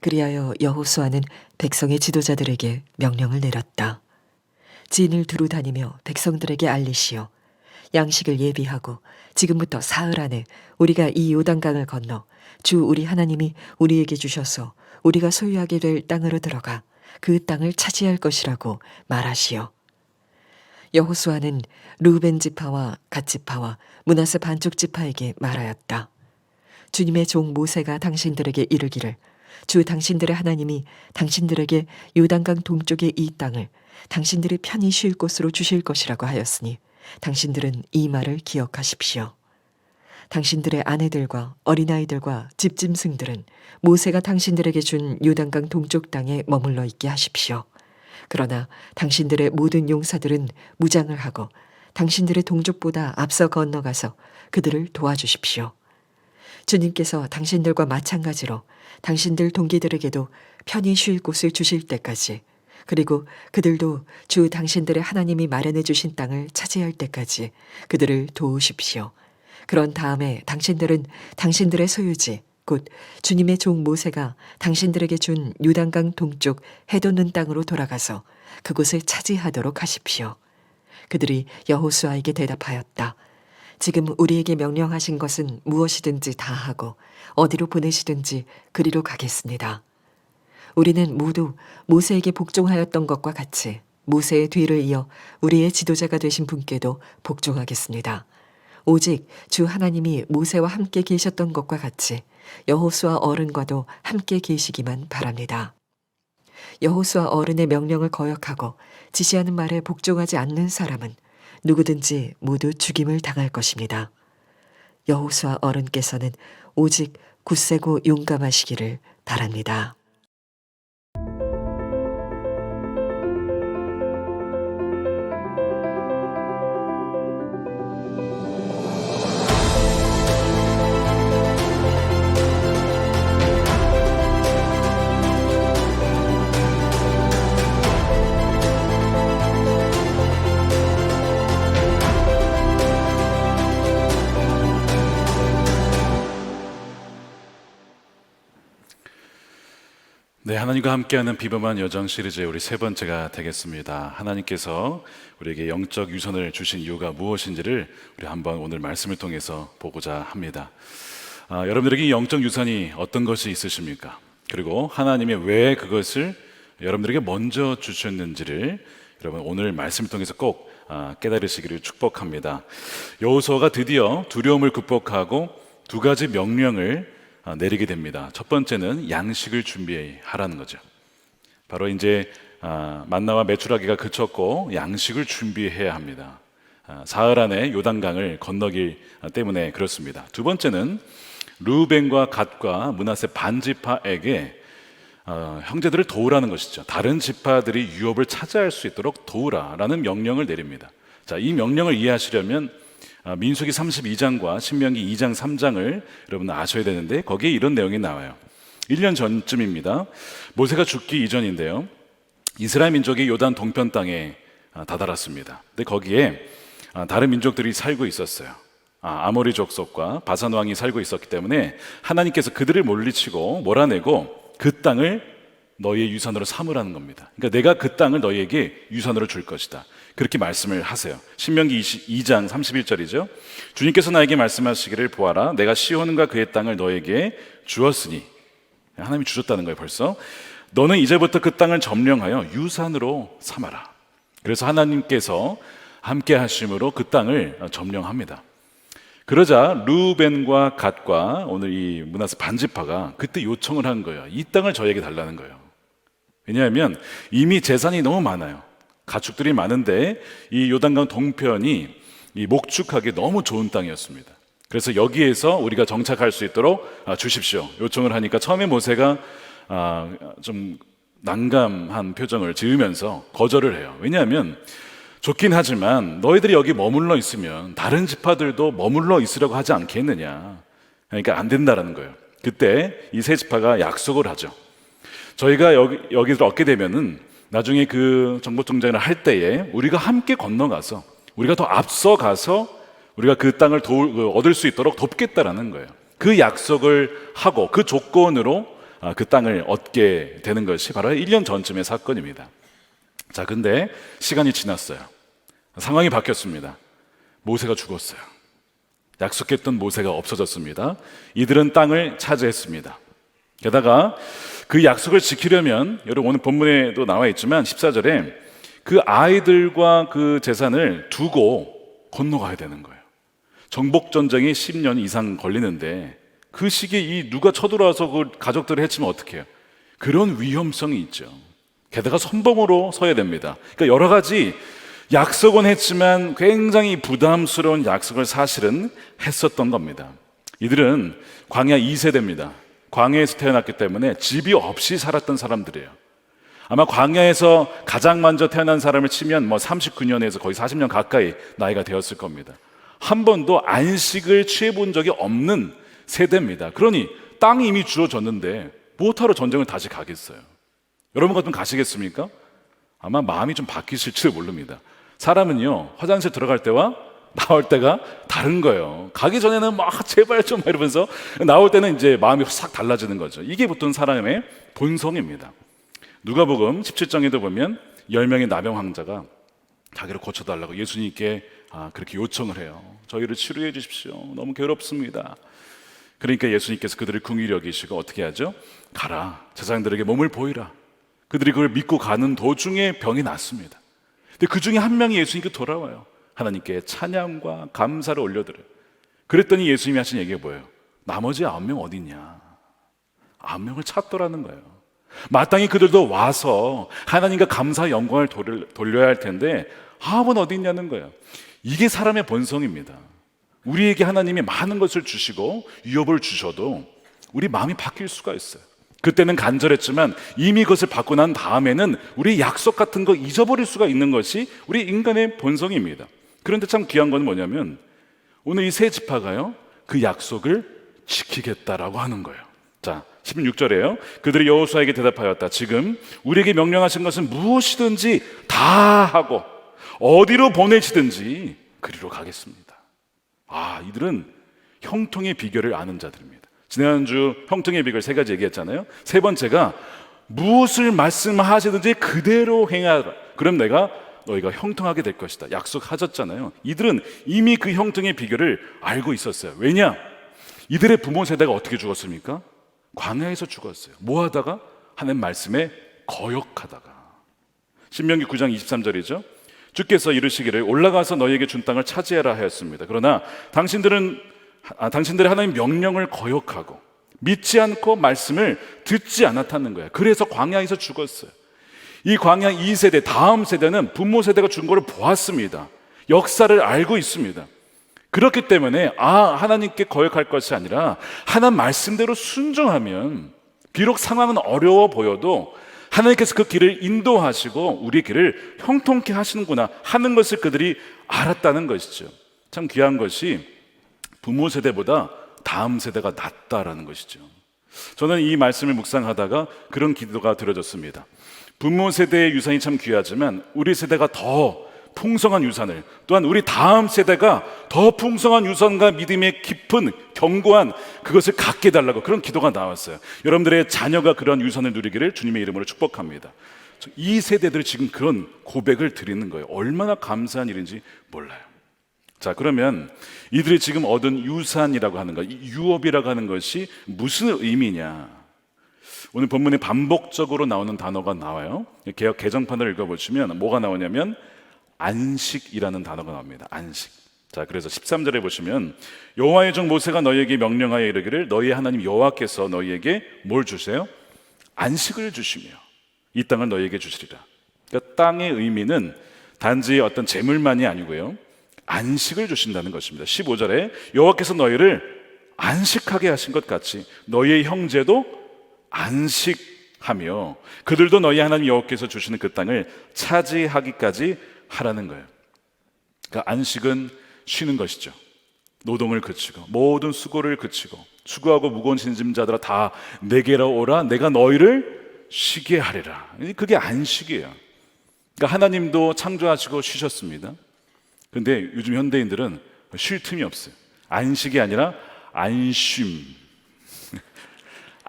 그리하여 여호수아는 백성의 지도자들에게 명령을 내렸다. 진을 두루 다니며 백성들에게 알리시어 양식을 예비하고 지금부터 사흘 안에 우리가 이 요단강을 건너 주 우리 하나님이 우리에게 주셔서 우리가 소유하게 될 땅으로 들어가 그 땅을 차지할 것이라고 말하시어. 여호수아는 르우벤 지파와 갓 지파와 므낫세 반쪽 지파에게 말하였다. 주님의 종 모세가 당신들에게 이르기를 주 당신들의 하나님이 당신들에게 요단강 동쪽의 이 땅을 당신들이 편히 쉴 곳으로 주실 것이라고 하였으니 당신들은 이 말을 기억하십시오. 당신들의 아내들과 어린아이들과 집짐승들은 모세가 당신들에게 준 요단강 동쪽 땅에 머물러 있게 하십시오. 그러나 당신들의 모든 용사들은 무장을 하고 당신들의 동족보다 앞서 건너가서 그들을 도와주십시오. 주님께서 당신들과 마찬가지로 당신들 동기들에게도 편히 쉴 곳을 주실 때까지, 그리고 그들도 주 당신들의 하나님이 마련해 주신 땅을 차지할 때까지 그들을 도우십시오. 그런 다음에 당신들은 당신들의 소유지 곧 주님의 종 모세가 당신들에게 준 요단강 동쪽 해돋는 땅으로 돌아가서 그곳을 차지하도록 하십시오. 그들이 여호수아에게 대답하였다. 지금 우리에게 명령하신 것은 무엇이든지 다 하고 어디로 보내시든지 그리로 가겠습니다. 우리는 모두 모세에게 복종하였던 것과 같이 모세의 뒤를 이어 우리의 지도자가 되신 분께도 복종하겠습니다. 오직 주 하나님이 모세와 함께 계셨던 것과 같이 여호수아 어른과도 함께 계시기만 바랍니다. 여호수아 어른의 명령을 거역하고 지시하는 말에 복종하지 않는 사람은 누구든지 모두 죽임을 당할 것입니다. 여호수아 어른께서는 오직 굳세고 용감하시기를 바랍니다. 네, 하나님과 함께하는 비범한 여정 시리즈의 우리 세 번째가 되겠습니다. 하나님께서 우리에게 영적 유산을 주신 이유가 무엇인지를 우리 한번 오늘 말씀을 통해서 보고자 합니다. 여러분들에게 영적 유산이 어떤 것이 있으십니까? 그리고 하나님이 왜 그것을 여러분들에게 먼저 주셨는지를 여러분 오늘 말씀을 통해서 꼭 깨달으시기를 축복합니다. 여호수아가 드디어 두려움을 극복하고 두 가지 명령을 내리게 됩니다. 첫 번째는 양식을 준비하라는 거죠. 바로 이제 만나와 메추라기가 그쳤고 양식을 준비해야 합니다. 사흘 안에 요단강을 건너기 때문에 그렇습니다. 두 번째는 르우벤과 갓과 므낫세 반지파에게 형제들을 도우라는 것이죠. 다른 지파들이 유업을 차지할 수 있도록 도우라라는 명령을 내립니다. 자, 이 명령을 이해하시려면 민수기 32장과 신명기 2장 3장을 여러분 아셔야 되는데 거기에 이런 내용이 나와요. 1년 전쯤입니다. 모세가 죽기 이전인데요. 이스라엘 민족이 요단 동편 땅에 다다랐습니다. 근데 거기에 다른 민족들이 살고 있었어요. 아모리 족속과 바산 왕이 살고 있었기 때문에 하나님께서 그들을 물리치고 몰아내고 그 땅을 너희의 유산으로 삼으라는 겁니다. 그러니까 내가 그 땅을 너희에게 유산으로 줄 것이다. 그렇게 말씀을 하세요. 신명기 2장 31절이죠. 주님께서 나에게 말씀하시기를 보아라. 내가 시온과 그의 땅을 너에게 주었으니, 하나님이 주셨다는 거예요. 벌써 너는 이제부터 그 땅을 점령하여 유산으로 삼아라. 그래서 하나님께서 함께 하심으로 그 땅을 점령합니다. 그러자 르우벤과 갓과 오늘 이 므낫세 반지파가 그때 요청을 한 거예요. 이 땅을 저에게 달라는 거예요. 왜냐하면 이미 재산이 너무 많아요. 가축들이 많은데 이 요단강 동편이 이 목축하기 너무 좋은 땅이었습니다. 그래서 여기에서 우리가 정착할 수 있도록 주십시오. 요청을 하니까 처음에 모세가 좀 난감한 표정을 지으면서 거절을 해요. 왜냐하면 좋긴 하지만 너희들이 여기 머물러 있으면 다른 지파들도 머물러 있으려고 하지 않겠느냐. 그러니까 안 된다라는 거예요. 그때 이 세 지파가 약속을 하죠. 저희가 여기를 얻게 되면은 나중에 그 정복종전을 할 때에 우리가 함께 건너가서 우리가 더 앞서가서 우리가 그 땅을 얻을 수 있도록 돕겠다라는 거예요. 그 약속을 하고 그 조건으로 그 땅을 얻게 되는 것이 바로 1년 전쯤의 사건입니다. 자, 근데 시간이 지났어요. 상황이 바뀌었습니다. 모세가 죽었어요. 약속했던 모세가 없어졌습니다. 이들은 땅을 차지했습니다. 게다가 그 약속을 지키려면, 여러분 오늘 본문에도 나와 있지만 14절에 그 아이들과 그 재산을 두고 건너가야 되는 거예요. 정복전쟁이 10년 이상 걸리는데 그 시기에 이 누가 쳐들어와서 그 가족들을 해치면 어떡해요? 그런 위험성이 있죠. 게다가 선봉으로 서야 됩니다. 그러니까 여러 가지 약속은 했지만 굉장히 부담스러운 약속을 사실은 했었던 겁니다. 이들은 광야 2세대입니다. 광야에서 태어났기 때문에 집이 없이 살았던 사람들이에요. 아마 광야에서 가장 먼저 태어난 사람을 치면 39년에서 거의 40년 가까이 나이가 되었을 겁니다. 한 번도 안식을 취해본 적이 없는 세대입니다. 그러니 땅이 이미 주어졌는데 무엇하러 전쟁을 다시 가겠어요? 여러분 같으면 가시겠습니까? 아마 마음이 좀 바뀌실지도 모릅니다. 사람은요, 화장실 들어갈 때와 나올 때가 다른 거예요. 가기 전에는 막 제발 좀 이러면서 나올 때는 이제 마음이 싹 달라지는 거죠. 이게 보통 사람의 본성입니다. 누가복음 17장에도 보면 10명의 나병 환자가 자기를 고쳐달라고 예수님께 그렇게 요청을 해요. 저희를 치료해 주십시오. 너무 괴롭습니다. 그러니까 예수님께서 그들을 긍휼히 여기시고 어떻게 하죠? 가라, 제사장들에게 몸을 보이라. 그들이 그걸 믿고 가는 도중에 병이 났습니다. 근데 그 중에 한 명이 예수님께 돌아와요. 하나님께 찬양과 감사를 올려드려요. 그랬더니 예수님이 하신 얘기가 뭐예요? 나머지 9명 어디 있냐? 9명을 찾더라는 거예요. 마땅히 그들도 와서 하나님과 감사 영광을 돌려야 할 텐데 9은 어디 있냐는 거예요. 이게 사람의 본성입니다. 우리에게 하나님이 많은 것을 주시고 유업을 주셔도 우리 마음이 바뀔 수가 있어요. 그때는 간절했지만 이미 그것을 받고 난 다음에는 우리 약속 같은 거 잊어버릴 수가 있는 것이 우리 인간의 본성입니다. 그런데 참 귀한 건 뭐냐면 오늘 이 세 지파가요, 그 약속을 지키겠다라고 하는 거예요. 자, 16절에요. 그들이 여호수아에게 대답하였다. 지금 우리에게 명령하신 것은 무엇이든지 다 하고 어디로 보내시든지 그리로 가겠습니다. 이들은 형통의 비결을 아는 자들입니다. 지난주 형통의 비결 3가지 얘기했잖아요. 3번째가 무엇을 말씀하시든지 그대로 행하라. 그럼 너희가 형통하게 될 것이다. 약속하셨잖아요. 이들은 이미 그 형통의 비결을 알고 있었어요. 왜냐? 이들의 부모 세대가 어떻게 죽었습니까? 광야에서 죽었어요. 뭐 하다가? 하나님 말씀에 거역하다가. 신명기 9장 23절이죠. 주께서 이르시기를 올라가서 너희에게 준 땅을 차지하라 하였습니다. 그러나 당신들의 하나님 명령을 거역하고 믿지 않고 말씀을 듣지 않았다는 거예요. 그래서 광야에서 죽었어요. 이 광야 2세대, 다음 세대는 부모 세대가 준 거를 보았습니다. 역사를 알고 있습니다. 그렇기 때문에 하나님께 거역할 것이 아니라 하나님 말씀대로 순종하면 비록 상황은 어려워 보여도 하나님께서 그 길을 인도하시고 우리 길을 형통케 하시는구나 하는 것을 그들이 알았다는 것이죠. 참 귀한 것이 부모 세대보다 다음 세대가 낫다라는 것이죠. 저는 이 말씀을 묵상하다가 그런 기도가 들어졌습니다. 부모 세대의 유산이 참 귀하지만 우리 세대가 더 풍성한 유산을, 또한 우리 다음 세대가 더 풍성한 유산과 믿음의 깊은 견고한 그것을 갖게 해달라고 그런 기도가 나왔어요. 여러분들의 자녀가 그런 유산을 누리기를 주님의 이름으로 축복합니다. 이 세대들이 지금 그런 고백을 드리는 거예요. 얼마나 감사한 일인지 몰라요. 자, 그러면 이들이 지금 얻은 유산이라고 하는 것, 유업이라고 하는 것이 무슨 의미냐? 오늘 본문에 반복적으로 나오는 단어가 나와요. 개역 개정판을 읽어보시면 뭐가 나오냐면 안식이라는 단어가 나옵니다. 안식. 자, 그래서 13절에 보시면 여호와의 종 모세가 너희에게 명령하여 이르기를 너희 하나님 여호와께서 너희에게 뭘 주세요? 안식을 주시며 이 땅을 너희에게 주시리라. 그러니까 땅의 의미는 단지 어떤 재물만이 아니고요, 안식을 주신다는 것입니다. 15절에 여호와께서 너희를 안식하게 하신 것 같이 너희의 형제도 안식하며 그들도 너희 하나님 여호와께서 주시는 그 땅을 차지하기까지 하라는 거예요. 그러니까 안식은 쉬는 것이죠. 노동을 그치고 모든 수고를 그치고 수고하고 무거운 짐자들아 다 내게로 오라. 내가 너희를 쉬게 하리라. 그게 안식이에요. 그러니까 하나님도 창조하시고 쉬셨습니다. 그런데 요즘 현대인들은 쉴 틈이 없어요. 안식이 아니라 안쉼.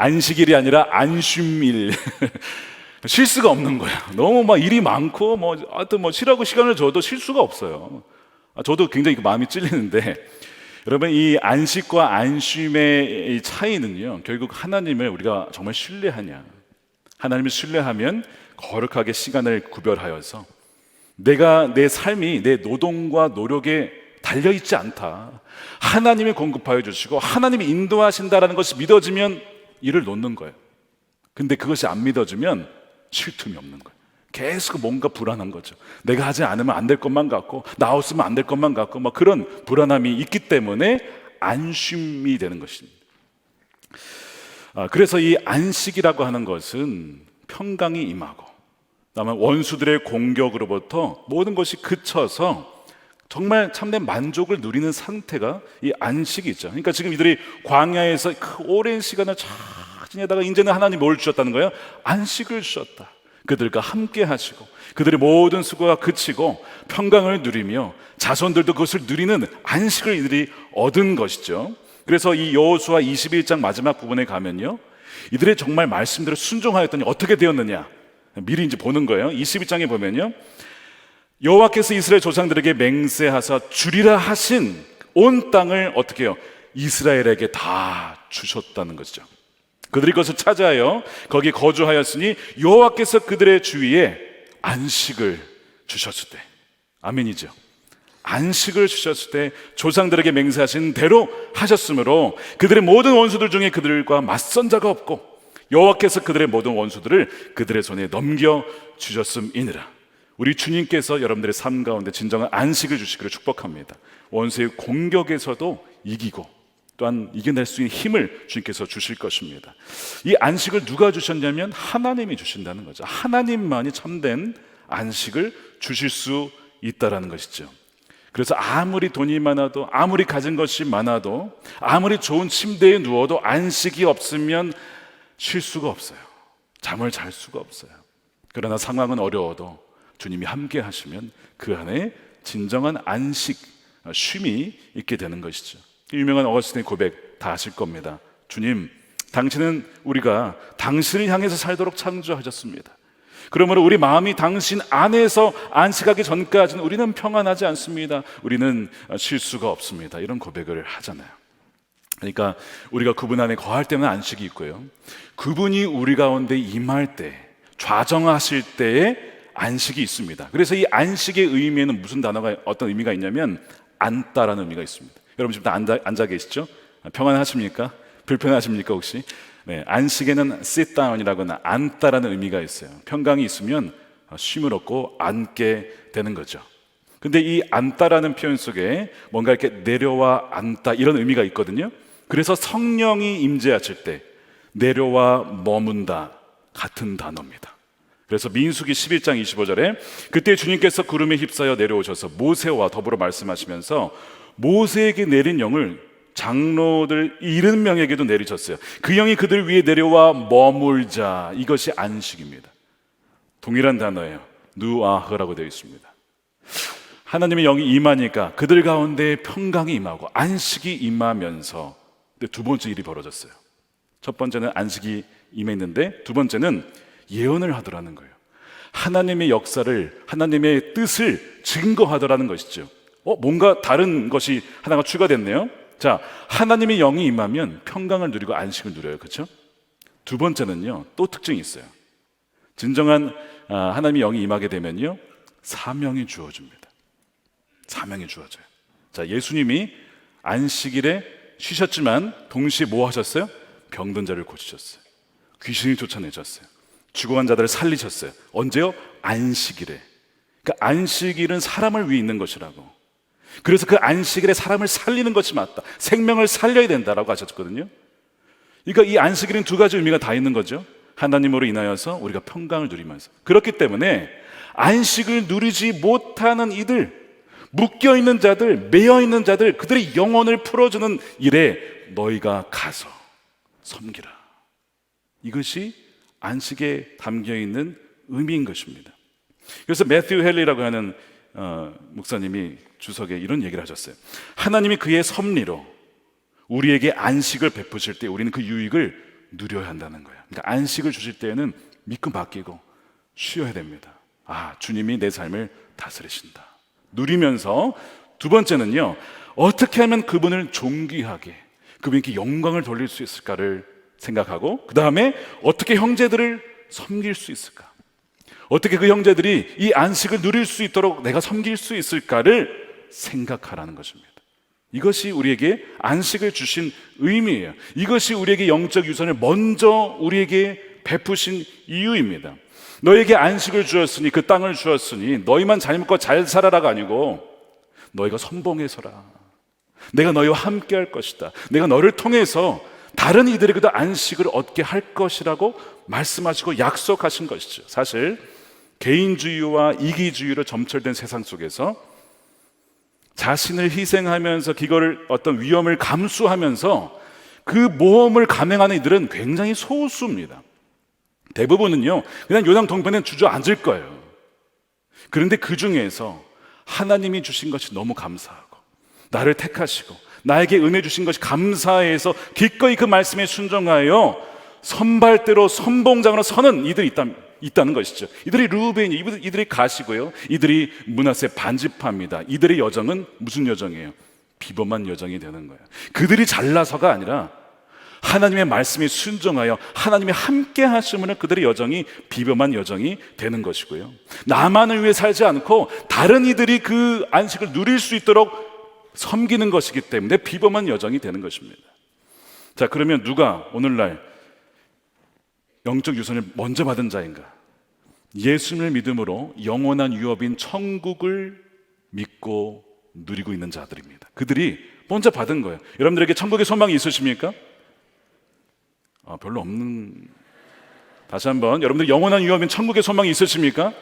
안식일이 아니라 안쉼일. 쉴 수가 없는 거예요. 너무 막 일이 많고 하여튼 쉬라고 시간을 줘도 쉴 수가 없어요. 저도 굉장히 마음이 찔리는데, 여러분, 이 안식과 안쉼의 이 차이는요, 결국 하나님을 우리가 정말 신뢰하냐, 하나님을 신뢰하면 거룩하게 시간을 구별하여서 내가 내 삶이 내 노동과 노력에 달려있지 않다, 하나님이 공급하여 주시고 하나님이 인도하신다라는 것이 믿어지면 일을 놓는 거예요. 근데 그것이 안 믿어지면 쉴 틈이 없는 거예요. 계속 뭔가 불안한 거죠. 내가 하지 않으면 안 될 것만 같고, 나 없으면 안 될 것만 같고, 그런 불안함이 있기 때문에 안쉼이 되는 것입니다. 그래서 이 안식이라고 하는 것은 평강이 임하고, 다만 원수들의 공격으로부터 모든 것이 그쳐서 정말 참된 만족을 누리는 상태가 이 안식이죠. 그러니까 지금 이들이 광야에서 그 오랜 시간을 잘 지내다가 이제는 하나님이 뭘 주셨다는 거예요? 안식을 주셨다. 그들과 함께 하시고 그들의 모든 수고가 그치고 평강을 누리며 자손들도 그것을 누리는 안식을 이들이 얻은 것이죠. 그래서 이 여호수아 21장 마지막 부분에 가면요, 이들의 정말 말씀대로 순종하였더니 어떻게 되었느냐, 미리 이제 보는 거예요. 21장에 보면요, 여호와께서 이스라엘 조상들에게 맹세하사 주리라 하신 온 땅을 어떻게 해요? 이스라엘에게 다 주셨다는 것이죠. 그들이 그것을 차지하여 거기 거주하였으니 여호와께서 그들의 주위에 안식을 주셨을 때, 아멘이죠. 안식을 주셨을 때 조상들에게 맹세하신 대로 하셨으므로 그들의 모든 원수들 중에 그들과 맞선 자가 없고 여호와께서 그들의 모든 원수들을 그들의 손에 넘겨 주셨음이니라. 우리 주님께서 여러분들의 삶 가운데 진정한 안식을 주시기를 축복합니다. 원수의 공격에서도 이기고 또한 이겨낼 수 있는 힘을 주님께서 주실 것입니다. 이 안식을 누가 주셨냐면 하나님이 주신다는 거죠. 하나님만이 참된 안식을 주실 수 있다라는 것이죠. 그래서 아무리 돈이 많아도, 아무리 가진 것이 많아도, 아무리 좋은 침대에 누워도 안식이 없으면 쉴 수가 없어요. 잠을 잘 수가 없어요. 그러나 상황은 어려워도 주님이 함께 하시면 그 안에 진정한 안식, 쉼이 있게 되는 것이죠. 유명한 어거스틴의 고백 다 아실 겁니다. 주님, 당신은 우리가 당신을 향해서 살도록 창조하셨습니다. 그러므로 우리 마음이 당신 안에서 안식하기 전까지는 우리는 평안하지 않습니다. 우리는 쉴 수가 없습니다. 이런 고백을 하잖아요. 그러니까 우리가 그분 안에 거할 때는 안식이 있고요, 그분이 우리 가운데 임할 때, 좌정하실 때에 안식이 있습니다. 그래서 이 안식의 의미에는 무슨 단어가, 어떤 의미가 있냐면 앉다라는 의미가 있습니다. 여러분 지금 다 앉아 계시죠? 평안하십니까? 불편하십니까 혹시? 네, 안식에는 sit down이라고 하는 앉다라는 의미가 있어요. 평강이 있으면 쉼을 얻고 앉게 되는 거죠. 근데 이 앉다라는 표현 속에 뭔가 이렇게 내려와 앉다 이런 의미가 있거든요. 그래서 성령이 임재하실 때 내려와 머문다 같은 단어입니다. 그래서 민수기 11장 25절에 그때 주님께서 구름에 휩싸여 내려오셔서 모세와 더불어 말씀하시면서 모세에게 내린 영을 장로들 70명에게도 내리셨어요. 그 영이 그들 위에 내려와 머물자. 이것이 안식입니다. 동일한 단어예요. 누아흐라고 되어 있습니다. 하나님의 영이 임하니까 그들 가운데 평강이 임하고 안식이 임하면서, 근데 두 번째 일이 벌어졌어요. 첫 번째는 안식이 임했는데 두 번째는 예언을 하더라는 거예요. 하나님의 역사를, 하나님의 뜻을 증거하더라는 것이죠. 뭔가 다른 것이 하나가 추가됐네요. 자, 하나님의 영이 임하면 평강을 누리고 안식을 누려요. 그렇죠? 두 번째는요, 또 특징이 있어요. 진정한 하나님의 영이 임하게 되면요, 사명이 주어집니다. 사명이 주어져요. 자, 예수님이 안식일에 쉬셨지만 동시에 뭐 하셨어요? 병든 자를 고치셨어요. 귀신을 쫓아내셨어요. 죽어간 자들을 살리셨어요. 언제요? 안식일에. 그러니까 안식일은 사람을 위해 있는 것이라고. 그래서 그 안식일에 사람을 살리는 것이 맞다. 생명을 살려야 된다라고 하셨거든요. 그러니까 이 안식일은 두 가지 의미가 다 있는 거죠. 하나님으로 인하여서 우리가 평강을 누리면서. 그렇기 때문에 안식을 누리지 못하는 이들, 묶여있는 자들, 매여있는 자들, 그들의 영혼을 풀어주는 일에 너희가 가서 섬기라. 이것이 안식에 담겨있는 의미인 것입니다. 그래서 매튜 헨리라고 하는 목사님이 주석에 이런 얘기를 하셨어요. 하나님이 그의 섭리로 우리에게 안식을 베푸실 때 우리는 그 유익을 누려야 한다는 거예요. 그러니까 안식을 주실 때에는 믿고 맡기고 쉬어야 됩니다. 주님이 내 삶을 다스리신다. 누리면서 두 번째는요, 어떻게 하면 그분을 존귀하게, 그분께 영광을 돌릴 수 있을까를 생각하고, 그 다음에 어떻게 형제들을 섬길 수 있을까, 어떻게 그 형제들이 이 안식을 누릴 수 있도록 내가 섬길 수 있을까를 생각하라는 것입니다. 이것이 우리에게 안식을 주신 의미예요. 이것이 우리에게 영적 유산을 먼저 우리에게 베푸신 이유입니다. 너에게 안식을 주었으니, 그 땅을 주었으니 너희만 잘 먹고 잘 살아라가 아니고 너희가 선봉해서라, 내가 너희와 함께 할 것이다, 내가 너를 통해서 다른 이들에게도 안식을 얻게 할 것이라고 말씀하시고 약속하신 것이죠. 사실 개인주의와 이기주의로 점철된 세상 속에서 자신을 희생하면서 그거를 어떤 위험을 감수하면서 그 모험을 감행하는 이들은 굉장히 소수입니다. 대부분은요, 그냥 요단 동편에 주저앉을 거예요. 그런데 그 중에서 하나님이 주신 것이 너무 감사하고, 나를 택하시고 나에게 은혜 주신 것이 감사해서 기꺼이 그 말씀에 순종하여 선발대로 선봉장으로 서는 이들이 있다는 것이죠. 이들이 르우벤이, 이들이 가시고요, 이들이 므낫세 반지파입니다. 이들의 여정은 무슨 여정이에요? 비범한 여정이 되는 거예요. 그들이 잘나서가 아니라 하나님의 말씀에 순종하여 하나님이 함께 하심으로 그들의 여정이 비범한 여정이 되는 것이고요, 나만을 위해 살지 않고 다른 이들이 그 안식을 누릴 수 있도록 섬기는 것이기 때문에 비범한 여정이 되는 것입니다. 자, 그러면 누가 오늘날 영적 유산을 먼저 받은 자인가? 예수님을 믿음으로 영원한 유업인 천국을 믿고 누리고 있는 자들입니다. 그들이 먼저 받은 거예요. 여러분들에게 천국의 소망이 있으십니까? 별로 없는. 다시 한번, 여러분들 영원한 유업인 천국의 소망이 있으십니까?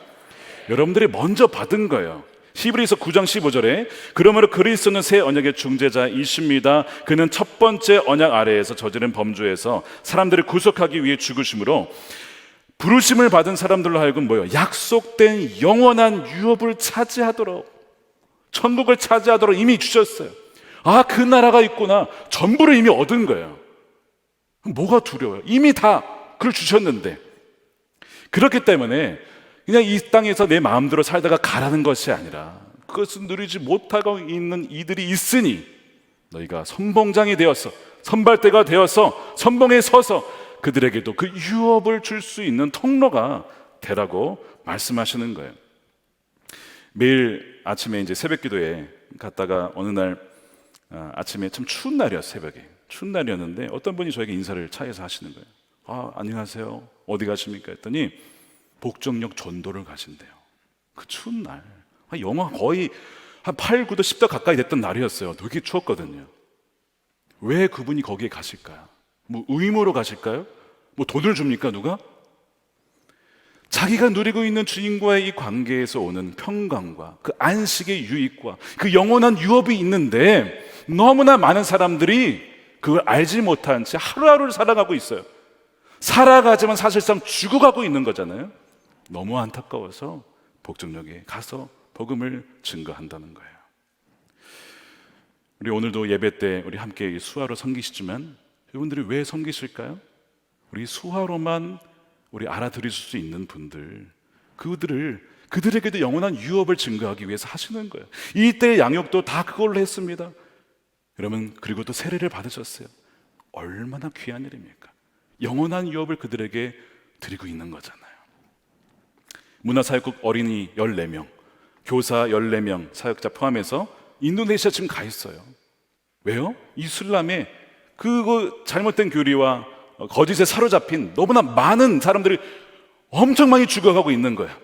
여러분들이 먼저 받은 거예요. 히브리서 9장 15절에 그러므로 그리스도는 새 언약의 중재자이십니다. 그는 첫 번째 언약 아래에서 저지른 범죄에서 사람들을 구속하기 위해 죽으심으로 부르심을 받은 사람들로 하여금 뭐요? 약속된 영원한 유업을 차지하도록, 천국을 차지하도록 이미 주셨어요. 그 나라가 있구나. 전부를 이미 얻은 거예요. 뭐가 두려워요? 이미 다 그걸 주셨는데. 그렇기 때문에 그냥 이 땅에서 내 마음대로 살다가 가라는 것이 아니라 그것을 누리지 못하고 있는 이들이 있으니 너희가 선봉장이 되어서, 선발대가 되어서 선봉에 서서 그들에게도 그 유업을 줄 수 있는 통로가 되라고 말씀하시는 거예요. 매일 아침에 이제 새벽 기도에 갔다가 어느 날 아침에 참 추운 날이었어요. 새벽에 추운 날이었는데 어떤 분이 저에게 인사를 차에서 하시는 거예요. 안녕하세요, 어디 가십니까? 했더니 복정역 전도를 가신대요. 그 추운 날, 영하 거의 한 8, 9도 10도 가까이 됐던 날이었어요. 되게 추웠거든요. 왜 그분이 거기에 가실까요? 뭐 의무로 가실까요? 뭐 돈을 줍니까 누가? 자기가 누리고 있는 주님과의 이 관계에서 오는 평강과 그 안식의 유익과 그 영원한 유업이 있는데 너무나 많은 사람들이 그걸 알지 못한 채 하루하루를 살아가고 있어요. 살아가지만 사실상 죽어가고 있는 거잖아요. 너무 안타까워서 복정역에 가서 복음을 증거한다는 거예요. 우리 오늘도 예배 때 우리 함께 수화로 섬기시지만 여러분들이 왜 섬기실까요? 우리 수화로만 우리 알아들으실 수 있는 분들, 그들에게도 영원한 유업을 증거하기 위해서 하시는 거예요. 이때의 양육도 다 그걸로 했습니다. 여러분, 그리고 또 세례를 받으셨어요. 얼마나 귀한 일입니까? 영원한 유업을 그들에게 드리고 있는 거잖아요. 문화사역국 어린이 14명, 교사 14명 사역자 포함해서 인도네시아 지금 가 있어요. 왜요? 이슬람의 그 잘못된 교리와 거짓에 사로잡힌 너무나 많은 사람들이 엄청 많이 죽어가고 있는 거예요.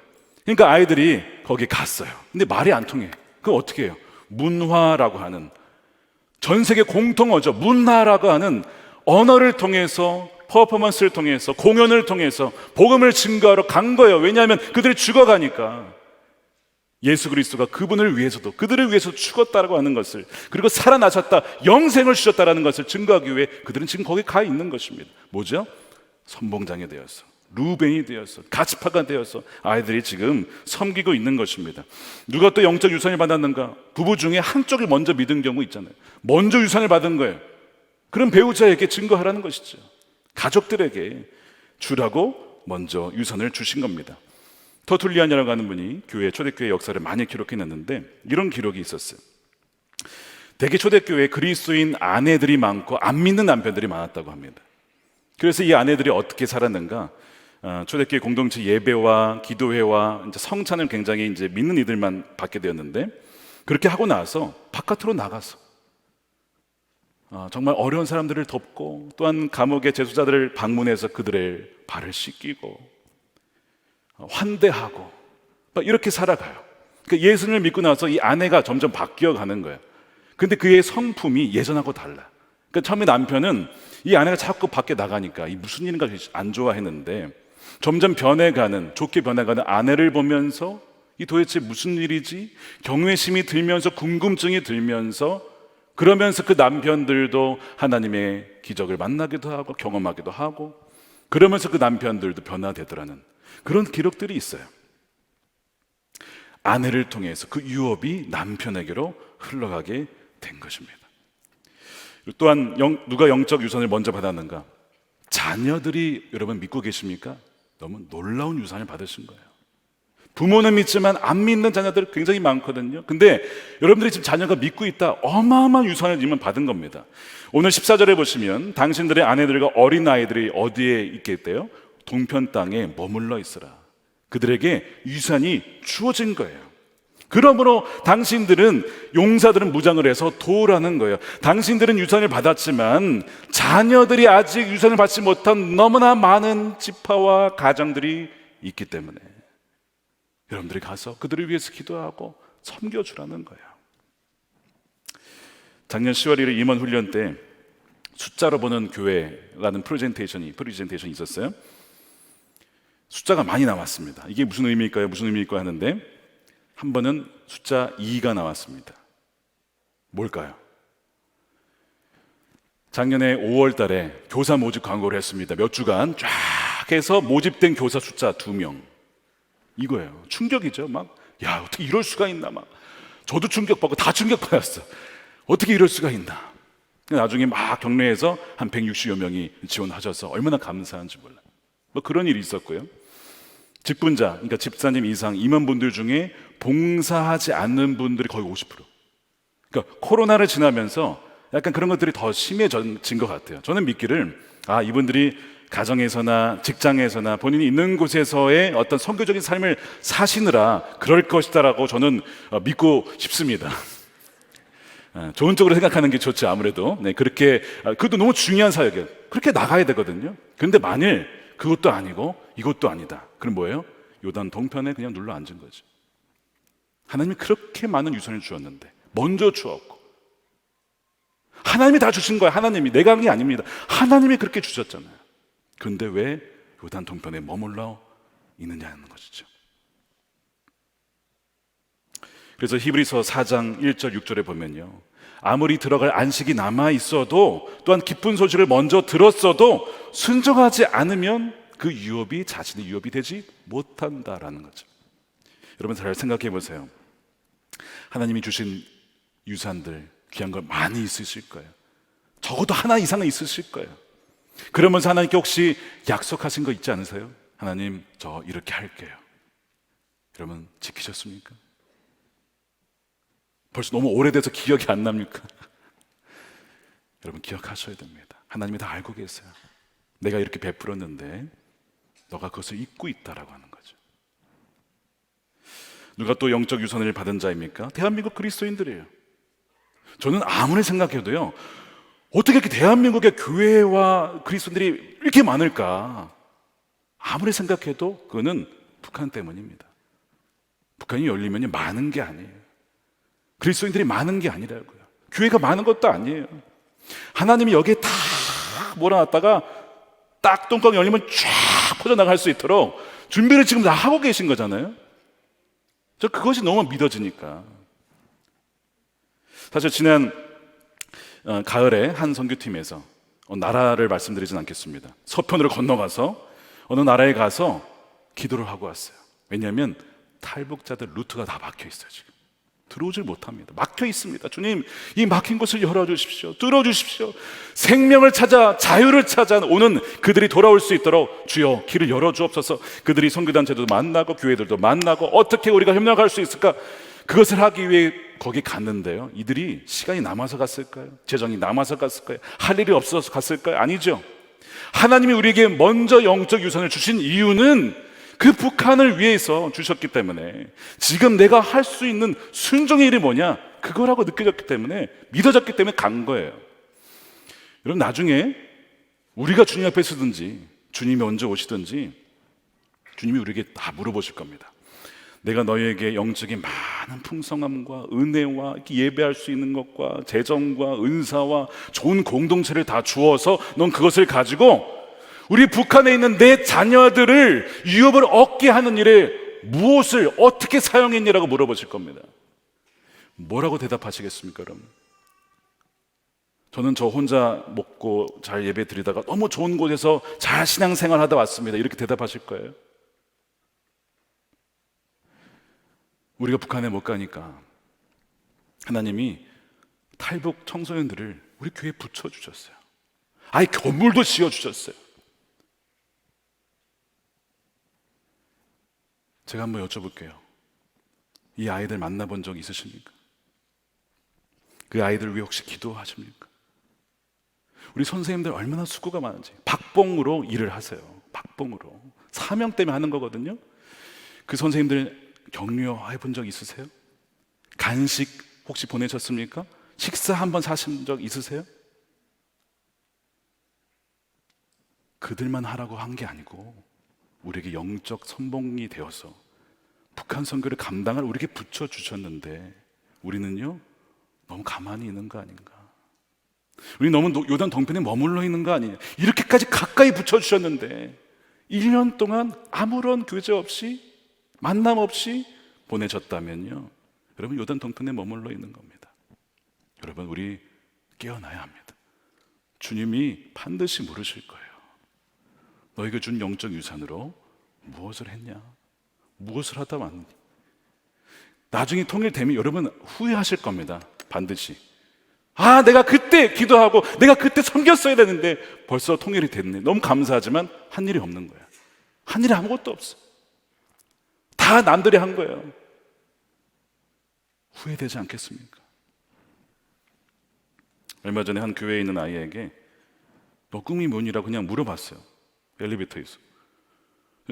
그러니까 아이들이 거기 갔어요. 근데 말이 안 통해. 그럼 어떻게 해요? 문화라고 하는, 전 세계 공통어죠. 문화라고 하는 언어를 통해서, 퍼포먼스를 통해서, 공연을 통해서 복음을 증거하러 간 거예요. 왜냐하면 그들이 죽어가니까. 예수 그리스도가 그분을 위해서도, 그들을 위해서 죽었다라고 하는 것을, 그리고 살아나셨다, 영생을 주셨다라는 것을 증거하기 위해 그들은 지금 거기 가 있는 것입니다. 뭐죠? 선봉장이 되어서, 루벤이 되어서, 가치파가 되어서 아이들이 지금 섬기고 있는 것입니다. 누가 또 영적 유산을 받았는가? 부부 중에 한쪽을 먼저 믿은 경우 있잖아요. 먼저 유산을 받은 거예요. 그럼 배우자에게 증거하라는 것이죠. 가족들에게 주라고 먼저 유산을 주신 겁니다. 터툴리안이라고 하는 분이 초대교회 역사를 많이 기록해놨는데 이런 기록이 있었어요. 대개 초대교회에 그리스도인 아내들이 많고 안 믿는 남편들이 많았다고 합니다. 그래서 이 아내들이 어떻게 살았는가? 초대교회 공동체 예배와 기도회와 이제 성찬을 굉장히 이제 믿는 이들만 받게 되었는데, 그렇게 하고 나서 바깥으로 나가서 정말 어려운 사람들을 돕고, 또한 감옥의 재수자들을 방문해서 그들의 발을 씻기고 환대하고 이렇게 살아가요. 그러니까 예수님을 믿고 나서 이 아내가 점점 바뀌어가는 거예요. 근데 그의 성품이 예전하고 달라. 그러니까 처음에 남편은 이 아내가 자꾸 밖에 나가니까 이 무슨 일인가 안 좋아했는데, 점점 좋게 변해가는 아내를 보면서 이 도대체 무슨 일이지? 경외심이 들면서 궁금증이 들면서, 그러면서 그 남편들도 하나님의 기적을 만나기도 하고 경험하기도 하고, 그러면서 그 남편들도 변화되더라는 그런 기록들이 있어요. 아내를 통해서 그 유업이 남편에게로 흘러가게 된 것입니다. 또한 누가 영적 유산을 먼저 받았는가? 자녀들이 여러분 믿고 계십니까? 너무 놀라운 유산을 받으신 거예요. 부모는 믿지만 안 믿는 자녀들 굉장히 많거든요. 근데 여러분들이 지금 자녀가 믿고 있다, 어마어마한 유산을 이미 받은 겁니다. 오늘 14절에 보시면 당신들의 아내들과 어린 아이들이 어디에 있겠대요? 동편 땅에 머물러 있으라. 그들에게 유산이 주어진 거예요. 그러므로 당신들은, 용사들은 무장을 해서 도우라는 거예요. 당신들은 유산을 받았지만 자녀들이 아직 유산을 받지 못한 너무나 많은 지파와 가정들이 있기 때문에 여러분들이 가서 그들을 위해서 기도하고 섬겨주라는 거예요. 작년 10월 1일 임원 훈련 때 숫자로 보는 교회라는 프레젠테이션이 있었어요. 숫자가 많이 나왔습니다. 이게 무슨 의미일까요? 무슨 의미일까요? 하는데 한 번은 숫자 2가 나왔습니다. 뭘까요? 작년에 5월 달에 교사 모집 광고를 했습니다. 몇 주간 쫙 해서 모집된 교사 숫자 2명. 이거예요. 충격이죠. 야, 어떻게 이럴 수가 있나. 저도 충격받고 다 충격받았어. 어떻게 이럴 수가 있나. 나중에 경례해서 한 160여 명이 지원하셔서 얼마나 감사한지 몰라요. 그런 일이 있었고요. 직분자, 그러니까 집사님 이상 임원분들 중에 봉사하지 않는 분들이 거의 50%. 그러니까 코로나를 지나면서 약간 그런 것들이 더 심해진 것 같아요. 저는 믿기를 이분들이 가정에서나 직장에서나 본인이 있는 곳에서의 어떤 선교적인 삶을 사시느라 그럴 것이다라고 저는 믿고 싶습니다. 좋은 쪽으로 생각하는 게 좋죠. 아무래도 그것도 너무 중요한 사역이에요. 그렇게 나가야 되거든요. 그런데 만일 그것도 아니고 이것도 아니다, 그럼 뭐예요? 요단 동편에 그냥 눌러 앉은 거죠. 하나님이 그렇게 많은 유산을 주었는데, 먼저 주었고, 하나님이 다 주신 거예요. 하나님이, 내가 한 게 아닙니다. 하나님이 그렇게 주셨잖아요. 그런데 왜 요단 동편에 머물러 있느냐는 것이죠. 그래서 히브리서 4장 1절 6절에 보면요, 아무리 들어갈 안식이 남아 있어도, 또한 기쁜 소식을 먼저 들었어도 순종하지 않으면 그 유업이 자신의 유업이 되지 못한다라는 거죠. 여러분 잘 생각해 보세요. 하나님이 주신 유산들, 귀한 걸 많이 있으실 거예요. 적어도 하나 이상은 있으실 거예요. 그러면서 하나님께 혹시 약속하신 거 있지 않으세요? 하나님, 저 이렇게 할게요. 여러분 지키셨습니까? 벌써 너무 오래돼서 기억이 안 납니까? 여러분 기억하셔야 됩니다. 하나님이 다 알고 계세요. 내가 이렇게 베풀었는데 너가 그것을 잊고 있다라고 하는 거죠. 누가 또 영적 유산을 받은 자입니까? 대한민국 그리스도인들이에요. 저는 아무리 생각해도요, 어떻게 이렇게 대한민국의 교회와 그리스도인들이 이렇게 많을까? 아무리 생각해도 그거는 북한 때문입니다. 북한이 열리면 많은 게 아니에요. 그리스도인들이 많은 게 아니라고요. 교회가 많은 것도 아니에요. 하나님이 여기에 다 몰아놨다가 딱 뚜껑 열리면 쫙 퍼져나갈 수 있도록 준비를 지금 다 하고 계신 거잖아요. 저 그것이 너무 믿어지니까. 사실 지난 가을에 한 선교팀에서 나라를 말씀드리진 않겠습니다. 서편으로 건너가서 어느 나라에 가서 기도를 하고 왔어요. 왜냐하면 탈북자들 루트가 다 막혀 있어요. 지금 들어오질 못합니다. 막혀 있습니다. 주님, 이 막힌 곳을 열어주십시오. 뚫어주십시오. 생명을 찾아 자유를 찾아 오는 그들이 돌아올 수 있도록 주여 길을 열어주옵소서. 그들이 선교단체도 만나고 교회들도 만나고 어떻게 우리가 협력할 수 있을까? 그것을 하기 위해 거기 갔는데요, 이들이 시간이 남아서 갔을까요? 재정이 남아서 갔을까요? 할 일이 없어서 갔을까요? 아니죠. 하나님이 우리에게 먼저 영적 유산을 주신 이유는 그 북한을 위해서 주셨기 때문에, 지금 내가 할 수 있는 순종의 일이 뭐냐, 그거라고 느껴졌기 때문에, 믿어졌기 때문에 간 거예요. 여러분, 나중에 우리가 주님 앞에 서든지 주님이 언제 오시든지 주님이 우리에게 다 물어보실 겁니다. 내가 너희에게 영적인 많은 풍성함과 은혜와 이렇게 예배할 수 있는 것과 재정과 은사와 좋은 공동체를 다 주어서 넌 그것을 가지고 우리 북한에 있는 내 자녀들을 유업을 얻게 하는 일에 무엇을 어떻게 사용했냐라고 물어보실 겁니다. 뭐라고 대답하시겠습니까, 여러분? 저는 저 혼자 먹고 잘 예배 드리다가 너무 좋은 곳에서 잘 신앙생활 하다 왔습니다, 이렇게 대답하실 거예요? 우리가 북한에 못 가니까 하나님이 탈북 청소년들을 우리 교회에 붙여주셨어요. 아예 건물도 지어주셨어요. 제가 한번 여쭤볼게요. 이 아이들 만나본 적 있으십니까? 그 아이들 위해 혹시 기도하십니까? 우리 선생님들 얼마나 수고가 많은지 박봉으로 일을 하세요. 박봉으로 사명 때문에 하는 거거든요. 그 선생님들 격려해 본 적 있으세요? 간식 혹시 보내셨습니까? 식사 한번 사신 적 있으세요? 그들만 하라고 한 게 아니고 우리에게 영적 선봉이 되어서 북한 선교를 감당할 우리에게 붙여주셨는데, 우리는요 너무 가만히 있는 거 아닌가? 우리 너무 요단 동편에 머물러 있는 거 아니냐? 이렇게까지 가까이 붙여주셨는데 1년 동안 아무런 교제 없이 만남 없이 보내셨다면요, 여러분 요단 동편에 머물러 있는 겁니다. 여러분, 우리 깨어나야 합니다. 주님이 반드시 물으실 거예요. 너에게 준 영적 유산으로 무엇을 했냐? 무엇을 하다 왔니? 나중에 통일되면 여러분 후회하실 겁니다. 반드시. 아, 내가 그때 기도하고 내가 그때 섬겼어야 되는데 벌써 통일이 됐네. 너무 감사하지만 한 일이 없는 거야. 한 일이 아무것도 없어. 다 남들이 한 거예요. 후회되지 않겠습니까? 얼마 전에 한 교회에 있는 아이에게 너 꿈이 뭐니라고 그냥 물어봤어요. 엘리베이터에서.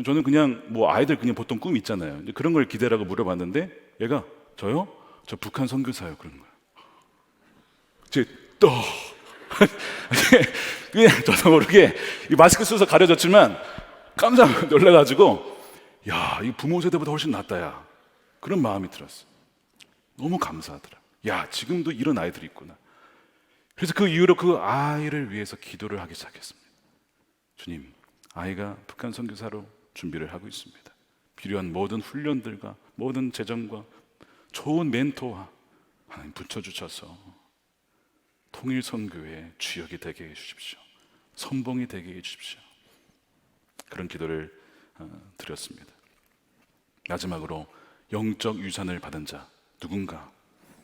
저는 그냥 뭐 아이들 그냥 보통 꿈 있잖아요. 그런 걸 기대라고 물어봤는데 얘가 저요? 저 북한 선교사요. 그런 거예요. 이제 또 그냥 저도 모르게 이 마스크 써서 가려졌지만 깜짝 놀라가지고, 야, 이 부모 세대보다 훨씬 낫다, 야, 그런 마음이 들었어. 너무 감사하더라. 야, 지금도 이런 아이들이 있구나. 그래서 그 이후로 그 아이를 위해서 기도를 하기 시작했습니다. 주님, 아이가 북한 선교사로 준비를 하고 있습니다. 필요한 모든 훈련들과 모든 재정과 좋은 멘토와 하나님 붙여주셔서 통일선교의 주역이 되게 해주십시오. 선봉이 되게 해주십시오. 그런 기도를 드렸습니다. 마지막으로 영적 유산을 받은 자, 누군가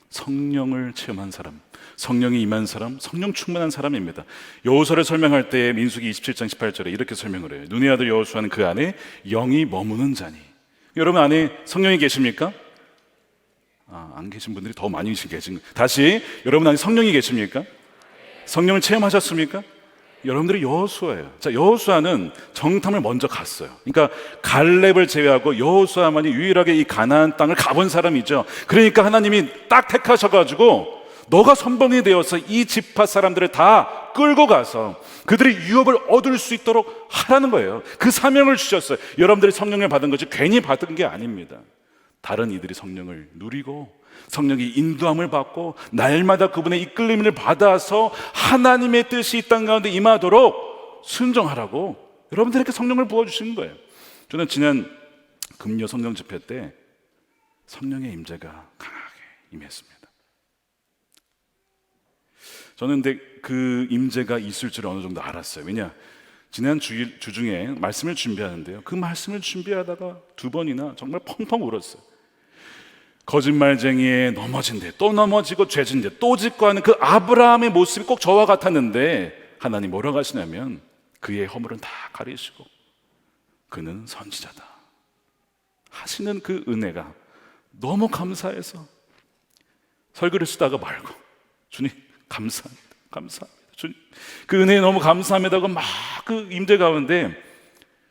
성령을 체험한 사람, 성령이 임한 사람, 성령 충만한 사람입니다. 여호수아를 설명할 때 민수기 27장 18절에 이렇게 설명을 해요. 눈의 아들 여호수아는 그 안에 영이 머무는 자니. 여러분 안에 성령이 계십니까? 안 계신 분들이 더 많이 계신 거예요. 다시, 여러분 안에 성령이 계십니까? 성령을 체험하셨습니까? 여러분들이 여호수아예요. 자, 여호수아는 정탐을 먼저 갔어요. 그러니까 갈렙을 제외하고 여호수아만이 유일하게 이 가나안 땅을 가본 사람이죠. 그러니까 하나님이 딱 택하셔가지고 너가 선봉이 되어서 이 지파 사람들을 다 끌고 가서 그들이 유업을 얻을 수 있도록 하라는 거예요. 그 사명을 주셨어요. 여러분들이 성령을 받은 것이 괜히 받은 게 아닙니다. 다른 이들이 성령을 누리고 성령의 인도함을 받고 날마다 그분의 이끌림을 받아서 하나님의 뜻이 이 땅 가운데 임하도록 순종하라고 여러분들에게 성령을 부어주시는 거예요. 저는 지난 금요 성령 집회 때 성령의 임재가 강하게 임했습니다. 저는 근데 그 임재가 있을 줄 어느 정도 알았어요. 왜냐, 지난 주 중에 말씀을 준비하는데요, 그 말씀을 준비하다가 2번이나 정말 펑펑 울었어요. 거짓말쟁이에 넘어진 데 또 넘어지고 죄진 데 또 짓고 하는 그 아브라함의 모습이 꼭 저와 같았는데 하나님 뭐라고 하시냐면 그의 허물은 다 가리시고 그는 선지자다 하시는 그 은혜가 너무 감사해서 설교를 쓰다가 말고 주님 감사합니다. 감사합니다. 주님 그 은혜에 너무 감사합니다 하고 막 그 임재 가운데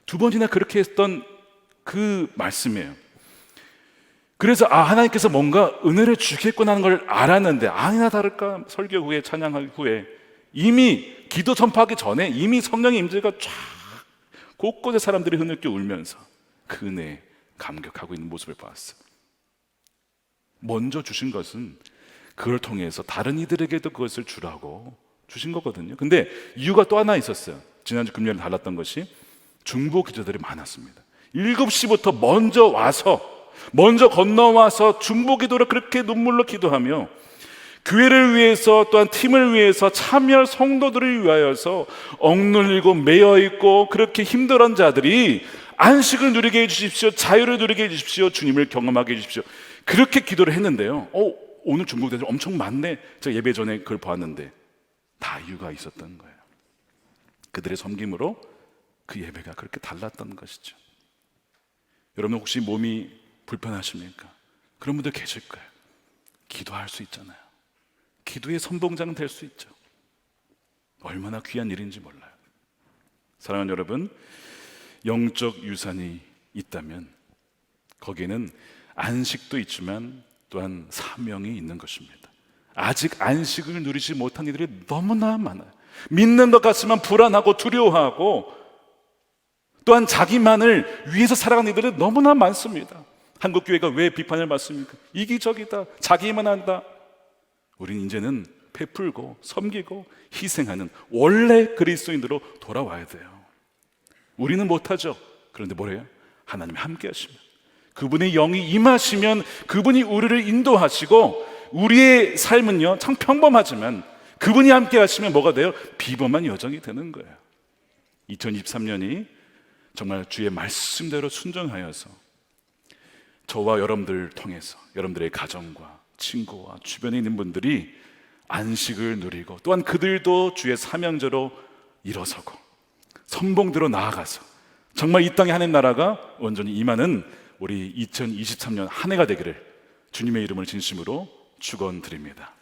두 번이나 그렇게 했던 그 말씀이에요. 그래서 하나님께서 뭔가 은혜를 주겠구나 하는 걸 알았는데 아니나 다를까 설교 후에 찬양하기 후에 이미 기도 전파하기 전에 이미 성령의 임재가 쫙 곳곳에 사람들이 흐느껴 울면서 그 은혜에 감격하고 있는 모습을 봤어요. 먼저 주신 것은 그걸 통해서 다른 이들에게도 그것을 주라고 주신 거거든요. 근데 이유가 또 하나 있었어요. 지난주 금요일에 달랐던 것이 중보 기도들이 많았습니다. 7시부터 먼저 건너와서 중보 기도를 그렇게 눈물로 기도하며 교회를 위해서 또한 팀을 위해서 참여할 성도들을 위하여서 억눌리고 매여있고 그렇게 힘들어한 자들이 안식을 누리게 해주십시오. 자유를 누리게 해주십시오. 주님을 경험하게 해주십시오. 그렇게 기도를 했는데요. 오늘 중보기도들 엄청 많네. 제가 예배 전에 그걸 보았는데 다 이유가 있었던 거예요. 그들의 섬김으로 그 예배가 그렇게 달랐던 것이죠. 여러분 혹시 몸이 불편하십니까? 그런 분들 계실 거예요. 기도할 수 있잖아요. 기도의 선봉장 될 수 있죠. 얼마나 귀한 일인지 몰라요. 사랑하는 여러분, 영적 유산이 있다면 거기에는 안식도 있지만 또한 사명이 있는 것입니다. 아직 안식을 누리지 못한 이들이 너무나 많아요. 믿는 것 같지만 불안하고 두려워하고 또한 자기만을 위해서 살아가는 이들이 너무나 많습니다. 한국교회가 왜 비판을 받습니까? 이기적이다, 자기만 한다. 우린 이제는 베풀고 섬기고 희생하는 원래 그리스도인으로 돌아와야 돼요. 우리는 못하죠. 그런데 뭐래요? 하나님이 함께 하시면, 그분의 영이 임하시면 그분이 우리를 인도하시고 우리의 삶은요 참 평범하지만 그분이 함께 하시면 뭐가 돼요? 비범한 여정이 되는 거예요. 2023년이 정말 주의 말씀대로 순종하여서 저와 여러분들 통해서 여러분들의 가정과 친구와 주변에 있는 분들이 안식을 누리고 또한 그들도 주의 사명자로 일어서고 선봉대로 나아가서 정말 이 땅의 하나님 나라가 온전히 임하는 우리 2023년 한 해가 되기를 주님의 이름을 진심으로 축원드립니다.